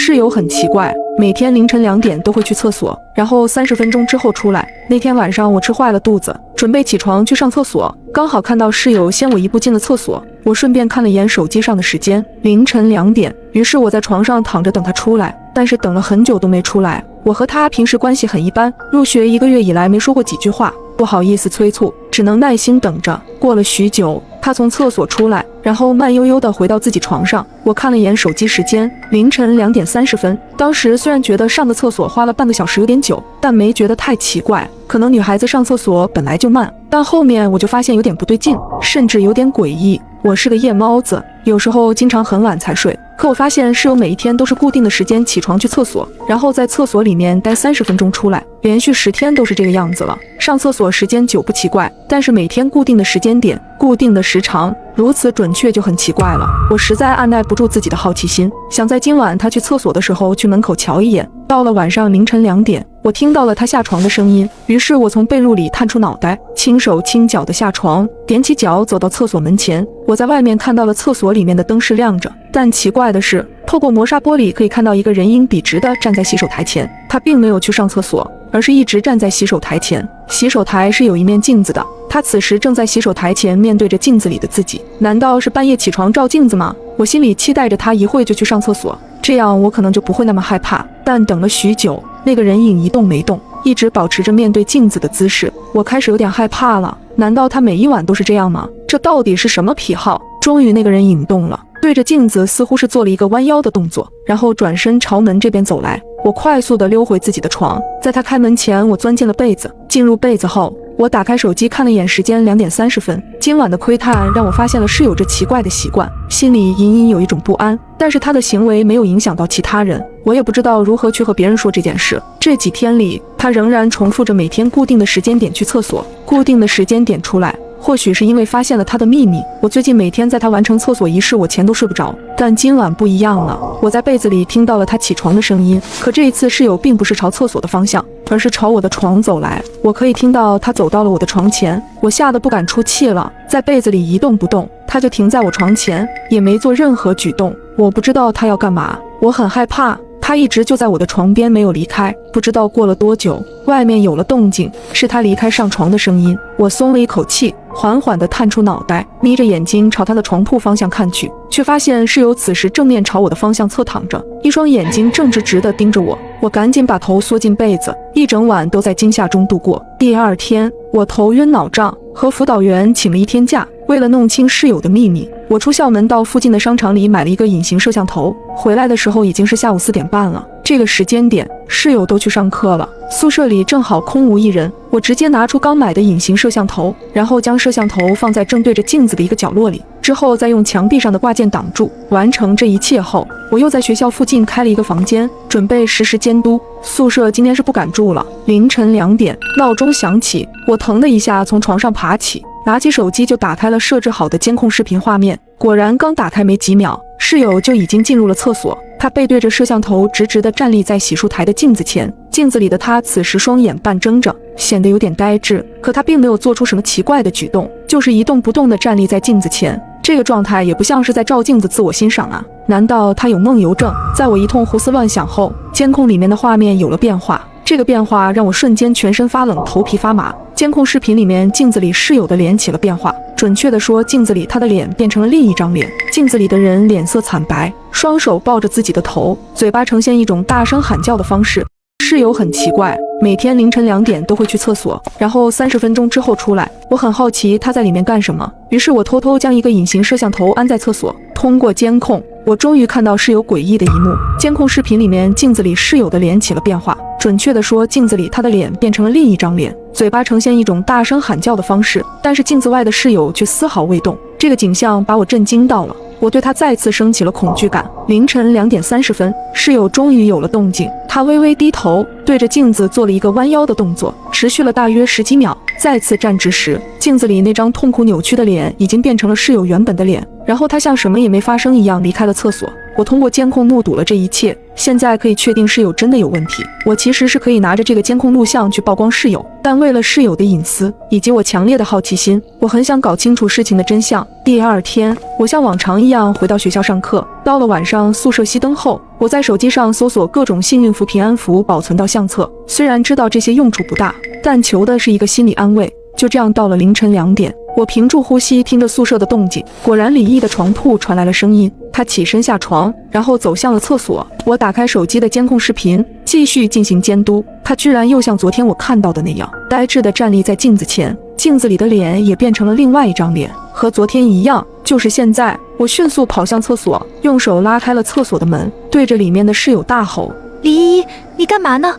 室友很奇怪，每天凌晨2点都会去厕所，然后30分钟之后出来。那天晚上我吃坏了肚子，准备起床去上厕所，刚好看到室友先我一步进了厕所，我顺便看了眼手机上的时间，凌晨2点。于是我在床上躺着等他出来，但是等了很久都没出来。我和他平时关系很一般，入学1个月以来没说过几句话，不好意思催促，只能耐心等着。过了许久，他从厕所出来，然后慢悠悠地回到自己床上。我看了眼手机时间，凌晨2点30分。当时虽然觉得上个厕所花了半个小时有点久，但没觉得太奇怪，可能女孩子上厕所本来就慢。但后面我就发现有点不对劲，甚至有点诡异。我是个夜猫子，有时候经常很晚才睡，可我发现室友每一天都是固定的时间起床去厕所，然后在厕所里面待30分钟出来，连续10天都是这个样子了。上厕所时间久不奇怪，但是每天固定的时间点、固定的时长，如此准确就很奇怪了。我实在按耐不住自己的好奇心，想在今晚他去厕所的时候去门口瞧一眼。到了晚上凌晨2点，我听到了他下床的声音，于是我从被褥里探出脑袋，轻手轻脚的下床，踮起脚走到厕所门前。我在外面看到了厕所里面的灯是亮着，但奇怪的是，透过磨砂玻璃可以看到一个人影笔直的站在洗手台前，他并没有去上厕所，而是一直站在洗手台前。洗手台是有一面镜子的，他此时正在洗手台前面对着镜子里的自己。难道是半夜起床照镜子吗？我心里期待着他一会就去上厕所，这样我可能就不会那么害怕。但等了许久，那个人影一动没动，一直保持着面对镜子的姿势。我开始有点害怕了，难道他每一晚都是这样吗？这到底是什么癖好？终于那个人影动了，对着镜子似乎是做了一个弯腰的动作，然后转身朝门这边走来。我快速地溜回自己的床，在他开门前，我钻进了被子。进入被子后，我打开手机看了眼时间，2点30分。今晚的窥探让我发现了室友这奇怪的习惯，心里隐隐有一种不安。但是他的行为没有影响到其他人，我也不知道如何去和别人说这件事。这几天里，他仍然重复着每天固定的时间点去厕所，固定的时间点出来。或许是因为发现了他的秘密，我最近每天在他完成厕所仪式我前都睡不着，但今晚不一样了。我在被子里听到了他起床的声音，可这一次室友并不是朝厕所的方向，而是朝我的床走来。我可以听到他走到了我的床前，我吓得不敢出气了，在被子里一动不动，他就停在我床前，也没做任何举动。我不知道他要干嘛，我很害怕。他一直就在我的床边没有离开，不知道过了多久，外面有了动静，是他离开上床的声音。我松了一口气，缓缓地探出脑袋，眯着眼睛朝他的床铺方向看去，却发现室友此时正面朝我的方向侧躺着，一双眼睛正直直地盯着我。我赶紧把头缩进被子，一整晚都在惊吓中度过。第二天，我头晕脑胀，和辅导员请了1天假。为了弄清室友的秘密，我出校门到附近的商场里买了一个隐形摄像头，回来的时候已经是下午4点半了。这个时间点，室友都去上课了，宿舍里正好空无一人。我直接拿出刚买的隐形摄像头，然后将摄像头放在正对着镜子的一个角落里，之后再用墙壁上的挂件挡住。完成这一切后，我又在学校附近开了一个房间，准备实时监督。宿舍今天是不敢住了。凌晨2点，闹钟响起，我腾的一下从床上爬起，拿起手机就打开了设置好的监控视频画面。果然刚打开没几秒，室友就已经进入了厕所。他背对着摄像头，直直地站立在洗漱台的镜子前。镜子里的他此时双眼半睁着，显得有点呆滞，可他并没有做出什么奇怪的举动，就是一动不动地站立在镜子前。这个状态也不像是在照镜子自我欣赏啊，难道他有梦游症？在我一通胡思乱想后，监控里面的画面有了变化。这个变化让我瞬间全身发冷，头皮发麻。监控视频里面，镜子里室友的脸起了变化，准确的说，镜子里他的脸变成了另一张脸。镜子里的人脸色惨白，双手抱着自己的头，嘴巴呈现一种大声喊叫的方式。室友很奇怪，每天凌晨2点都会去厕所，然后30分钟之后出来。我很好奇他在里面干什么，于是我偷偷将一个隐形摄像头安在厕所。通过监控，我终于看到室友诡异的一幕。监控视频里面，镜子里室友的脸起了变化，准确的说，镜子里他的脸变成了另一张脸，嘴巴呈现一种大声喊叫的方式，但是镜子外的室友却丝毫未动。这个景象把我震惊到了，我对他再次升起了恐惧感。凌晨2点30分，室友终于有了动静，他微微低头，对着镜子做了一个弯腰的动作，持续了大约10几秒。再次站直时，镜子里那张痛苦扭曲的脸已经变成了室友原本的脸，然后他像什么也没发生一样离开了厕所。我通过监控目睹了这一切，现在可以确定室友真的有问题。我其实是可以拿着这个监控录像去曝光室友，但为了室友的隐私以及我强烈的好奇心，我很想搞清楚事情的真相。第二天，我像往常一样回到学校上课。到了晚上，宿舍熄灯后，我在手机上搜索各种幸运符、平安符，保存到相册。虽然知道这些用处不大，但求的是一个心理安慰。就这样到了凌晨2点，我屏住呼吸，听着宿舍的动静，果然李毅的床铺传来了声音。他起身下床，然后走向了厕所。我打开手机的监控视频，继续进行监督。他居然又像昨天我看到的那样，呆滞地站立在镜子前，镜子里的脸也变成了另外一张脸，和昨天一样。就是现在，我迅速跑向厕所，用手拉开了厕所的门，对着里面的室友大吼：“李依依，你干嘛呢？”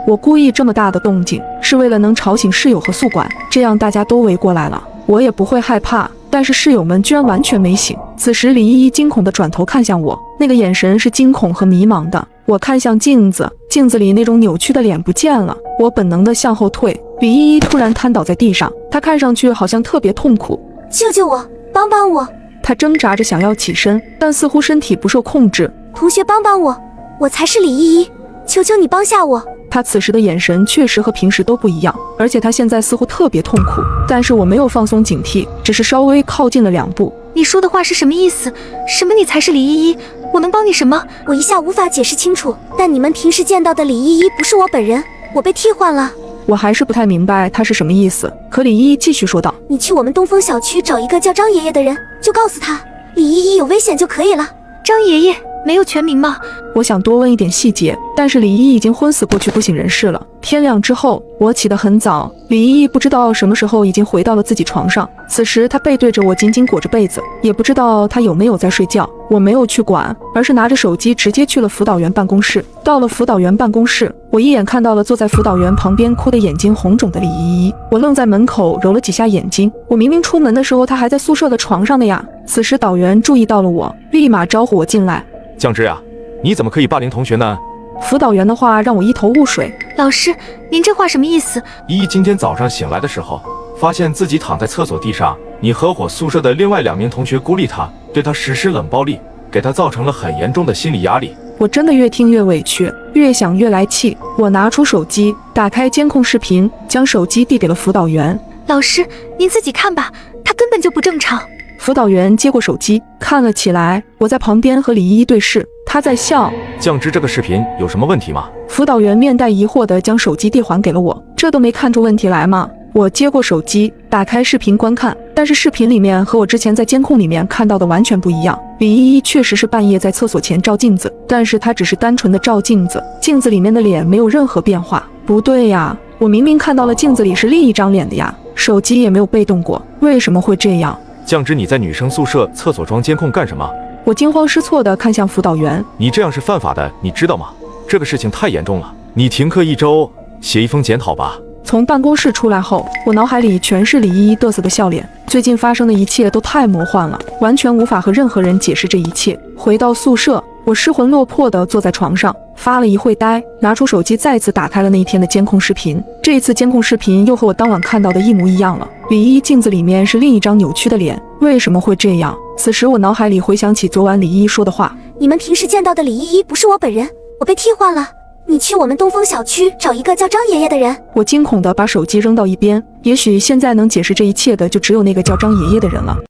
我故意这么大的动静，是为了能吵醒室友和宿管，这样大家都围过来了，我也不会害怕。但是室友们居然完全没醒。此时李依依惊恐地转头看向我，那个眼神是惊恐和迷茫的。我看向镜子，镜子里那种扭曲的脸不见了，我本能地向后退。李依依突然瘫倒在地上，她看上去好像特别痛苦。救救我，帮帮我！她挣扎着想要起身，但似乎身体不受控制。同学帮帮我，我才是李依依，求求你帮下我！他此时的眼神确实和平时都不一样，而且他现在似乎特别痛苦。但是我没有放松警惕，只是稍微靠近了2步。你说的话是什么意思？什么你才是李依依？我能帮你什么？我一下无法解释清楚，但你们平时见到的李依依不是我本人，我被替换了。我还是不太明白他是什么意思。可李依依继续说道：“你去我们东风小区找一个叫张爷爷的人，就告诉他李依依有危险就可以了。”张爷爷没有全名吗？我想多问一点细节，但是李依依已经昏死过去，不省人事了。天亮之后，我起得很早，李依依不知道什么时候已经回到了自己床上。此时她背对着我，紧紧裹着被子，也不知道她有没有在睡觉。我没有去管，而是拿着手机直接去了辅导员办公室。到了辅导员办公室，我一眼看到了坐在辅导员旁边哭得眼睛红肿的李依依。我愣在门口揉了几下眼睛，我明明出门的时候她还在宿舍的床上的呀。此时导员注意到了我，立马招呼我进来。酱汁啊，你怎么可以霸凌同学呢？辅导员的话让我一头雾水。老师，您这话什么意思？依依今天早上醒来的时候，发现自己躺在厕所地上，你合伙宿舍的另外2名同学孤立她，对她实施冷暴力，给她造成了很严重的心理压力。我真的越听越委屈，越想越来气。我拿出手机，打开监控视频，将手机递给了辅导员。老师，您自己看吧，她根本就不正常。辅导员接过手机看了起来，我在旁边和李依依对视，她在笑。酱汁，这个视频有什么问题吗？辅导员面带疑惑地将手机递还给了我，这都没看出问题来吗？我接过手机，打开视频观看，但是视频里面和我之前在监控里面看到的完全不一样。李依依确实是半夜在厕所前照镜子，但是她只是单纯的照镜子，镜子里面的脸没有任何变化。不对呀，我明明看到了镜子里是另一张脸的呀，手机也没有被动过，为什么会这样？酱汁，你在女生宿舍厕所装监控干什么？我惊慌失措地看向辅导员。你这样是犯法的，你知道吗？这个事情太严重了，你停课1周，写一封检讨吧。从办公室出来后，我脑海里全是李依依嘚瑟的笑脸。最近发生的一切都太魔幻了，完全无法和任何人解释这一切。回到宿舍，我失魂落魄地坐在床上，发了一会呆，拿出手机再次打开了那一天的监控视频。这一次监控视频又和我当晚看到的一模一样了，李依依镜子里面是另一张扭曲的脸，为什么会这样？此时我脑海里回想起昨晚李依依说的话：你们平时见到的李依依不是我本人，我被替换了。你去我们东风小区找一个叫张爷爷的人。我惊恐地把手机扔到一边，也许现在能解释这一切的就只有那个叫张爷爷的人了。